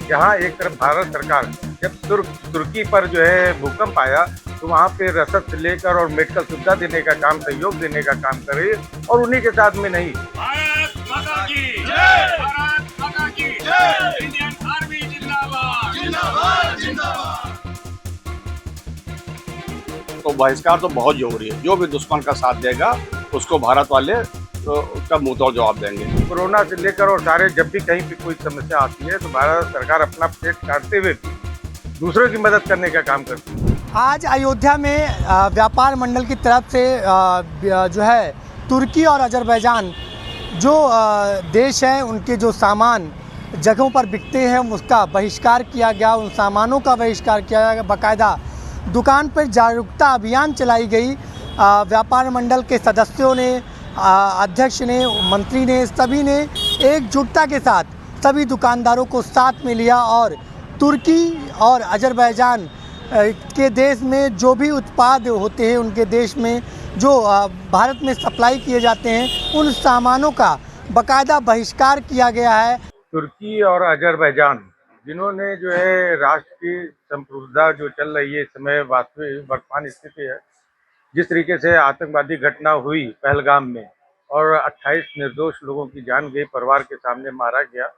जहां एक तरफ भारत सरकार जब तुर्की पर जो है भूकंप आया तो वहां पे रसद से लेकर और मेडिकल सुविधा देने का काम, सहयोग देने का काम कर रही है और उन्हीं के साथ में नहीं। भारत माता की जय, भारत माता की जय, इंडियन आर्मी जिंदाबाद जिंदाबाद जिंदाबाद। तो बहिष्कार तो बहुत जरूरी है। जो भी दुश्मन का साथ देगा उसको भारत वाले तो उसका मुंह तोड़ जवाब देंगे। कोरोना से लेकर और सारे जब भी कहीं पे कोई समस्या आती है तो भारत सरकार अपना पेट काटते हुए भी दूसरों की मदद करने का काम करती है। आज अयोध्या में व्यापार मंडल की तरफ से जो है तुर्की और अजरबैजान जो देश हैं उनके जो सामान जगहों पर बिकते हैं उसका बहिष्कार किया गया, उन सामानों का बहिष्कार किया गया। बाकायदा दुकान पर जागरूकता अभियान चलाई गई। व्यापार मंडल के सदस्यों ने, अध्यक्ष ने, मंत्री ने, सभी ने एकजुटता के साथ सभी दुकानदारों को साथ में लिया और तुर्की और अजरबैजान के देश में जो भी उत्पाद होते हैं, उनके देश में जो भारत में सप्लाई किए जाते हैं, उन सामानों का बाकायदा बहिष्कार किया गया है। तुर्की और अजरबैजान जिन्होंने जो है राष्ट्र की संप्रभुता जो चल रही है इस समय वास्तविक वर्तमान स्थिति है, जिस तरीके से आतंकवादी घटना हुई पहलगाम में और 28 निर्दोष लोगों की जान गई, परिवार के सामने मारा गया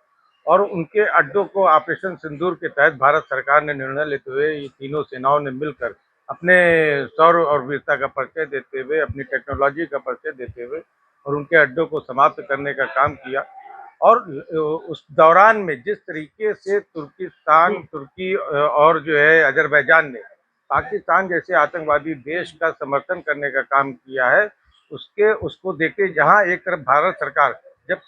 और उनके अड्डों को ऑपरेशन सिंदूर के तहत भारत सरकार ने निर्णय लेते हुए ये तीनों सेनाओं ने मिलकर अपने शौर्य और वीरता का परिचय देते हुए, अपनी टेक्नोलॉजी का परिचय देते हुए और उनके अड्डों को समाप्त करने का काम किया। और उस दौरान में जिस तरीके से तुर्की और जो है अजरबैजान ने पाकिस्तान जैसे आतंकवादी देश का समर्थन करने का काम किया है, उसको देखते जहां एक तरफ भारत सरकार जब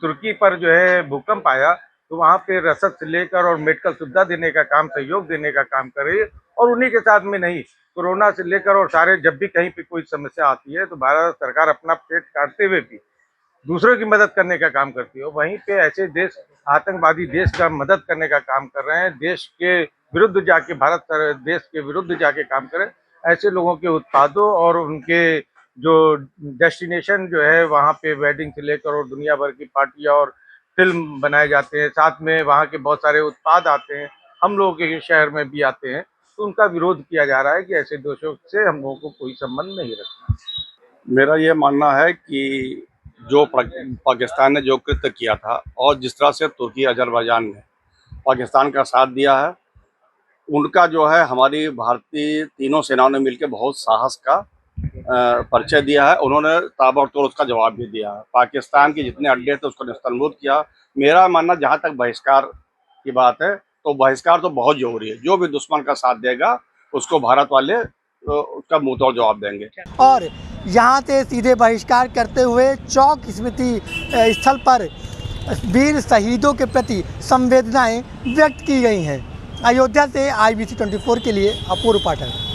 तुर्की पर जो है भूकंप आया तो वहां पे रसद से लेकर और मेडिकल सुविधा देने का काम, सहयोग देने का काम कर रही है और उन्हीं के साथ में नहीं, कोरोना से लेकर और सारे जब भी कहीं पे कोई समस्या आती है तो भारत सरकार अपना पेट काटते हुए भी दूसरों की मदद करने का काम करती है। वहीं पे ऐसे देश आतंकवादी देश का मदद करने का काम कर रहे हैं, देश के विरुद्ध जाके देश के विरुद्ध जाके काम करें। ऐसे लोगों के उत्पादों और उनके जो डेस्टिनेशन जो है वहाँ पे वेडिंग से लेकर और दुनिया भर की पार्टियाँ और फिल्म बनाए जाते हैं, साथ में वहाँ के बहुत सारे उत्पाद आते हैं, हम लोगों के शहर में भी आते हैं, तो उनका विरोध किया जा रहा है कि ऐसे दोषों से हम लोगों को कोई संबंध नहीं रखना। मेरा ये मानना है कि जो पाकिस्तान ने जो कृत्य किया था और जिस तरह से तुर्की अजरबैजान ने पाकिस्तान का साथ दिया है, उनका जो है हमारी भारतीय तीनों सेनाओं ने मिलकर बहुत साहस का परिचय दिया है। उन्होंने ताबड़तोड़ उसका जवाब भी दिया है। पाकिस्तान के जितने अड्डे थे उसको निस्तंभूत किया। मेरा मानना जहाँ तक बहिष्कार की बात है तो बहिष्कार तो बहुत जरूरी है। जो भी दुश्मन का साथ देगा उसको भारत वाले उसका मुंह तोड़ जवाब देंगे। और यहाँ से सीधे बहिष्कार करते हुए चौक स्मृति स्थल पर वीर शहीदों के प्रति संवेदनाएं व्यक्त की गई हैं। अयोध्या से IBC 24 के लिए अपूर्व पाठक।